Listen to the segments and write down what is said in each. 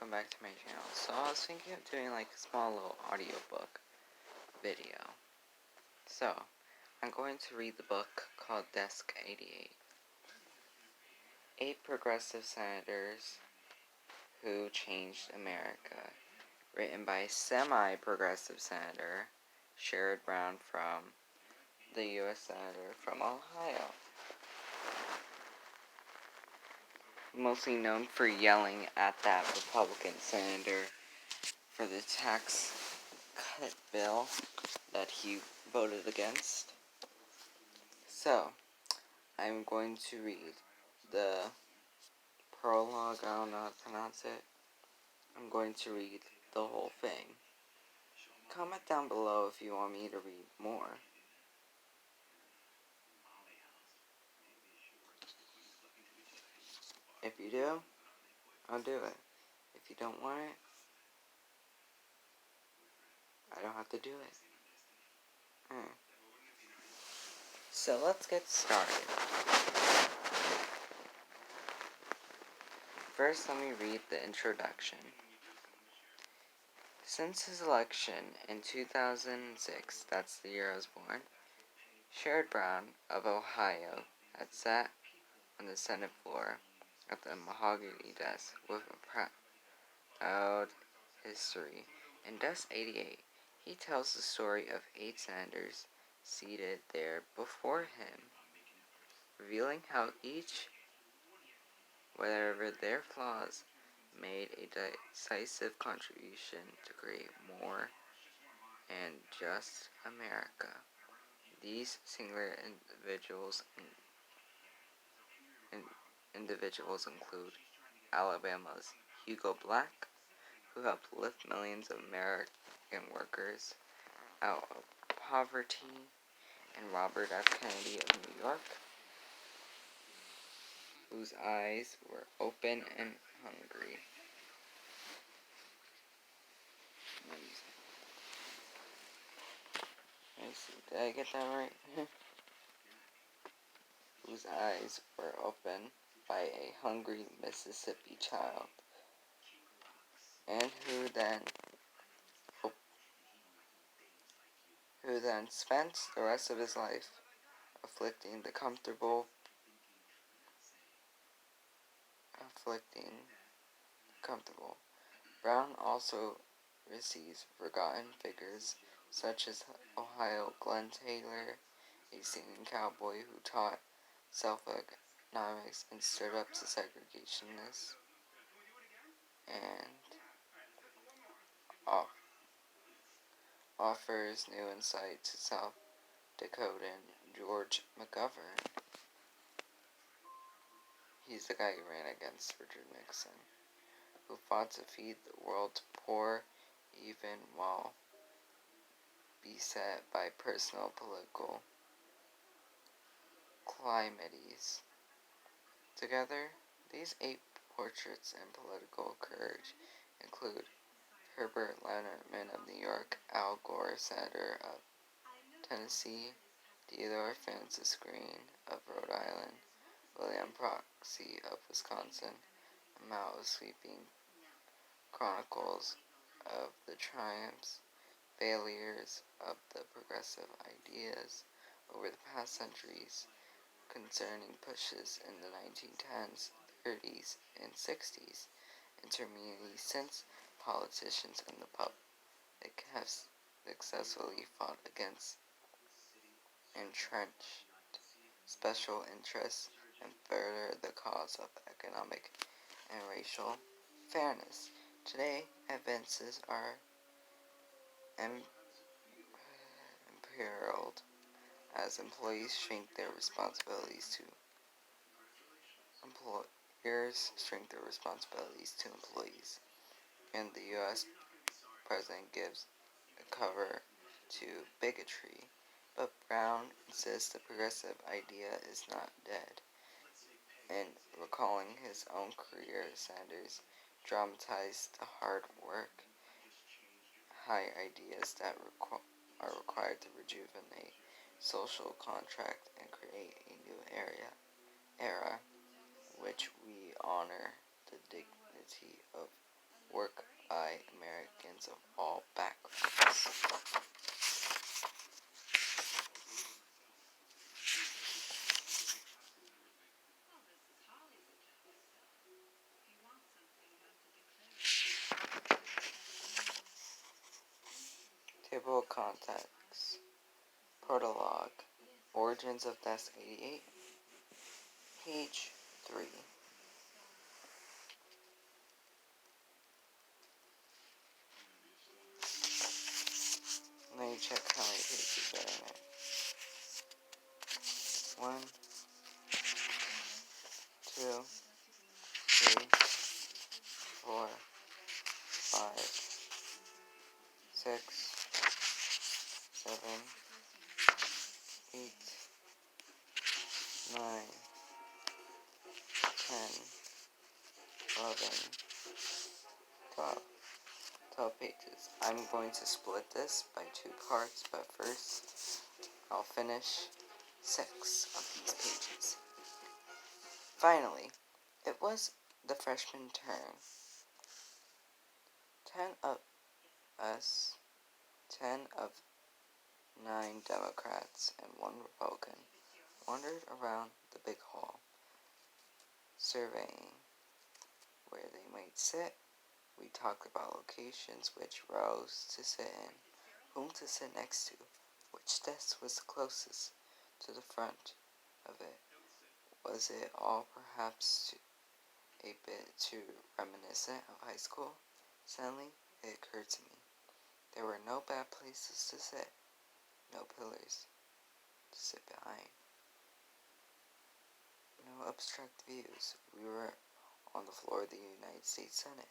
welcome back to my channel. So I was thinking of doing like a small little audiobook video. So, I'm going to read the book called Desk 88. 8 Progressive Senators Who Changed America. Written by semi-progressive Senator Sherrod Brown from the U.S. Senator from Ohio. Mostly known for yelling at that Republican senator for the tax cut bill that he voted against. So, I'm going to read the prologue, I don't know how to pronounce it. I'm going to read the whole thing. Comment down below if you want me to read more. If you do, I'll do it. If you don't want it, I don't have to do it. So let's get started. First, let me read the introduction. Since his election in 2006, that's the year I was born, Sherrod Brown of Ohio had sat on the Senate floor at the mahogany desk with a proud history. In Desk 88, he tells the story of 8 senators seated there before him, revealing how each, whatever their flaws, made a decisive contribution to create more and just America. These singular individuals include Alabama's Hugo Black, who helped lift millions of American workers out of poverty, and Robert F. Kennedy of New York, whose eyes were open and hungry. Did I get that right? Whose eyes were opened by a hungry Mississippi child, and who then spent the rest of his life afflicting the comfortable. Brown also receives forgotten figures such as Ohio Glenn Taylor, a singing cowboy who taught self-economics and stood up to segregationists, and offers new insight to South Dakotan George McGovern. He's the guy who ran against Richard Nixon, who fought to feed the world's poor even while beset by personal political calamities. Together, these 8 portraits and political courage include Herbert Lehman of New York, Al Gore, Senator of Tennessee, Theodore Francis Green of Rhode Island, William Proxy of Wisconsin, amount of sweeping chronicles of the triumphs, failures of the progressive ideas over the past centuries, concerning pushes in the 1910s, 30s, and 60s, intermediately since politicians and the public have successfully fought against entrenched special interests and further the cause of economic and racial fairness. Today, advances are imperiled as employers shrink their responsibilities to employees, and the U.S. president gives a cover to bigotry. But Brown insists the progressive idea is not dead. In recalling his own career, Sanders dramatized the hard work, high ideas that are required to rejuvenate social contract and create a new era which we honor the dignity of Table of Contents. Prologue. Origins of Desk 88. Page 3. Let me check how many pages are in it. 1, 2, 3, 4, 5, 6, 7, 8, 9, 10, 11, 12. 12 pages. I'm going to split this by 2 parts, but first I'll finish 6 of these pages. Finally, it was the freshman turn. 10 of us, 10 of 9 Democrats and 1 Republican, wandered around the big hall, surveying where they might sit. We talked about locations, which rows to sit in, whom to sit next to, which desk was closest to the front of it. Was it all perhaps a bit too reminiscent of high school? Suddenly, it occurred to me. There were no bad places to sit, no pillars to sit behind, no abstract views. We were on the floor of the United States Senate.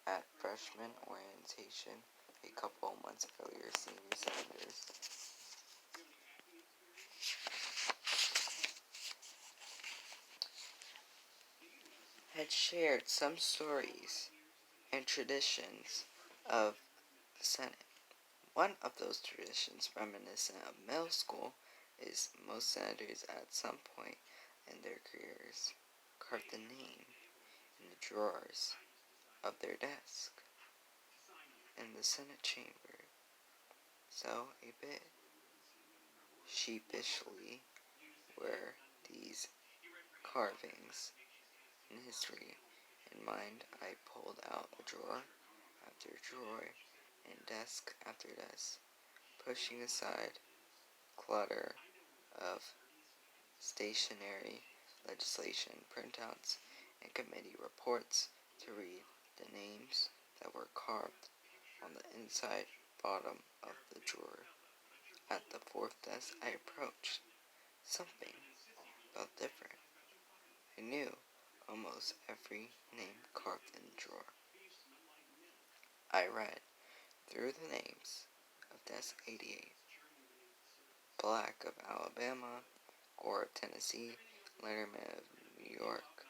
At freshman orientation a couple months earlier, senior senators had shared some stories and traditions of the Senate. One of those traditions, reminiscent of middle school, is most senators at some point in their careers carved the name in the drawers of their desk in the Senate chamber. So, a bit sheepishly were these carvings in history in mind. I pulled out a drawer after drawer and desk after desk, pushing aside clutter of stationery, legislation, printouts, and committee reports to read the names that were carved on the inside bottom of the drawer. At the 4th desk I approached. Something felt different. I knew almost every name carved in the drawer. I read through the names of Desk 88. Black of Alabama, Gore of Tennessee, Letterman of New York,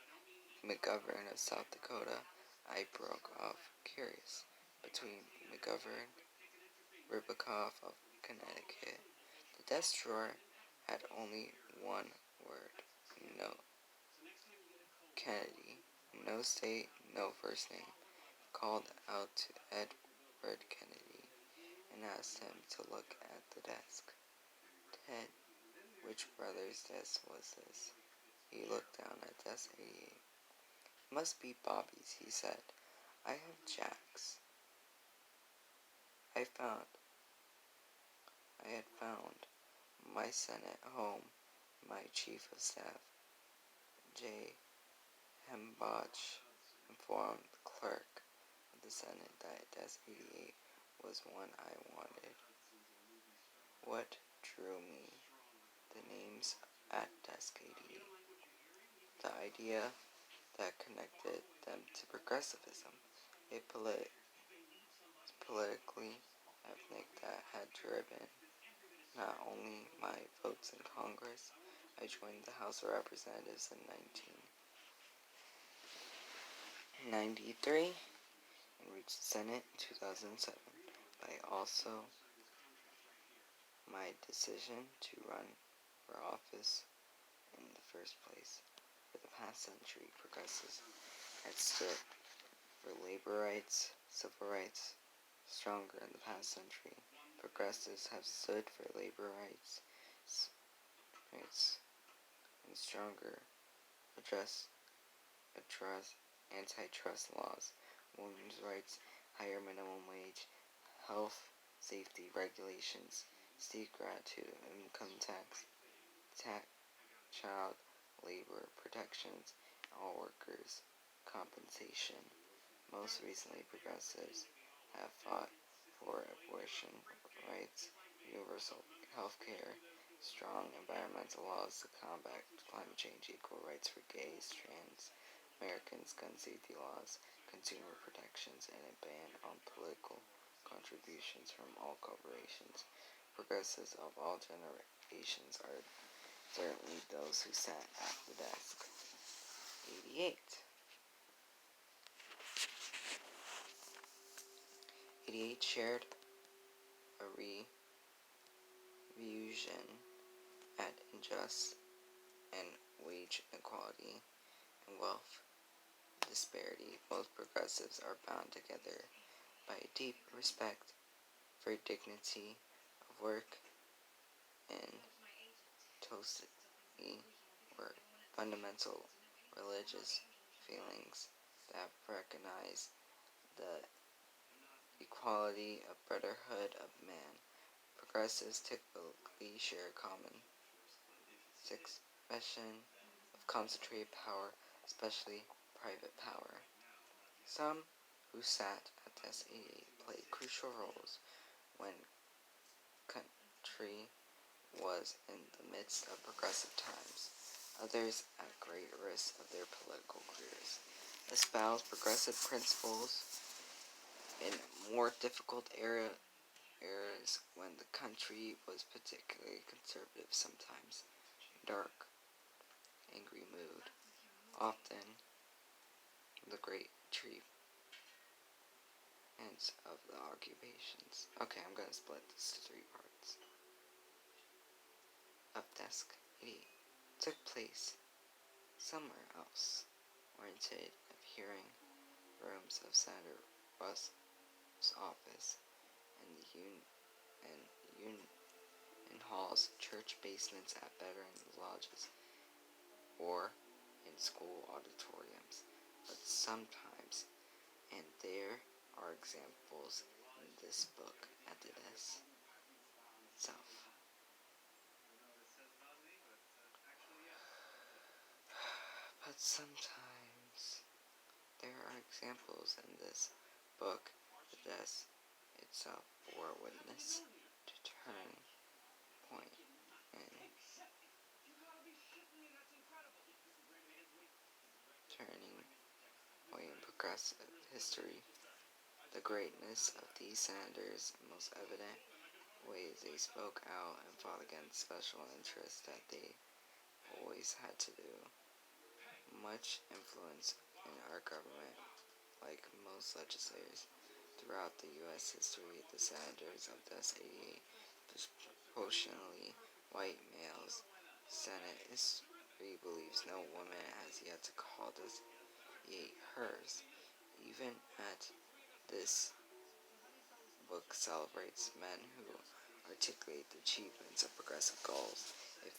McGovern of South Dakota. I broke off, curious, between McGovern, Ribicoff of Connecticut. The desk drawer had only one word. No. Kennedy. No state, no first name. Called out to Edward Kennedy and asked him to look at the desk. Ted, which brother's desk was this? He looked down at desk 88. Must be Bobby's, he said. I have Jack's. I had found my Senate home, my chief of staff, J. Hembach, informed the clerk of the Senate that desk 88 was one I wanted. What drew me? The names at desk 88. The idea that connected them to progressivism, a politically ethnic that had driven not only my votes in Congress. I joined the House of Representatives in 1993 and reached the Senate in 2007. But also my decision to run for office in the first place. For the past century, progressives had stood for labor rights, civil rights. Stronger in the past century, progressives have stood for labor rights, and stronger address antitrust laws, women's rights, higher minimum wage, health, safety regulations, state gratitude, income tax, child labor protections, all workers' compensation. Most recently, progressives have fought for abortion rights, universal health care, strong environmental laws to combat climate change, equal rights for gays, trans Americans, gun safety laws, consumer protections, and a ban on political contributions from all corporations. Progressives of all generations are certainly those who sat at the desk. 88. 88 shared a revision at unjust and wage inequality and wealth disparity. Both progressives are bound together by a deep respect for dignity of work and totally were fundamental religious feelings that recognize the equality of brotherhood of man. Progressives typically share a common expression of concentrated power, especially private power. Some who sat at desk 88 played crucial roles when country was in the midst of progressive times. Others at great risk of their political careers espoused progressive principles in more difficult eras when the country was particularly conservative, sometimes dark, angry mood. Often the great achievements of the occupations. Okay, I'm going to split this to 3 parts. Up desk 88 took place somewhere else, oriented of hearing rooms of Senator Russ's office and in halls, church basements, at veterans lodges, or in school auditoriums. But sometimes, and there are examples in this book at the desk itself. But sometimes there are examples in this book at the desk itself for a witness to turn point in progressive history. The greatness of these senators, most evident ways they spoke out and fought against special interests that they always had to do. Much influence in our government, like most legislators throughout the U.S. history, the senators of Desk 88, disproportionately white males. Senate history believes no woman has yet to call Desk 88 hers. Even at this book celebrates men who articulate the achievements of progressive goals. If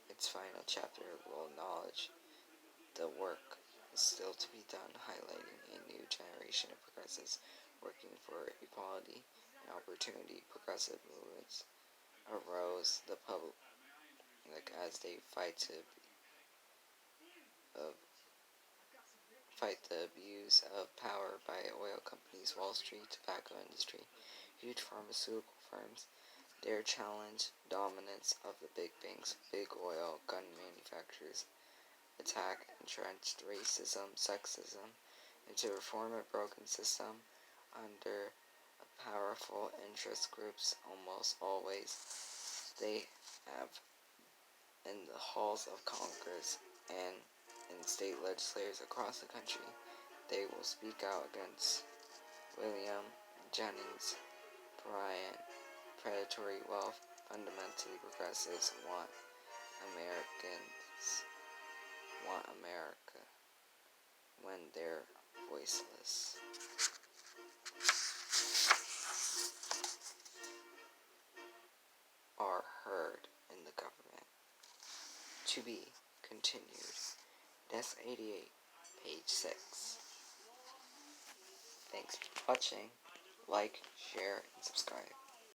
its final chapter will acknowledge the work is still to be done, highlighting a new generation of progressives working for equality and opportunity. Progressive movements arose the public as they fight the abuse of power by oil companies, Wall Street, tobacco industry, huge pharmaceutical firms. Their challenge dominance of the big banks, big oil, gun manufacturers, attack entrenched racism, sexism, and to reform a broken system under powerful interest groups. Almost always they have in the halls of Congress and in state legislators across the country. They will speak out against William Jennings Bryan, predatory wealth. Fundamentally, progressives want America when they're voiceless. Are heard in the government. To be continued. Desk 88, page 6. Thanks for watching. Like, share, and subscribe.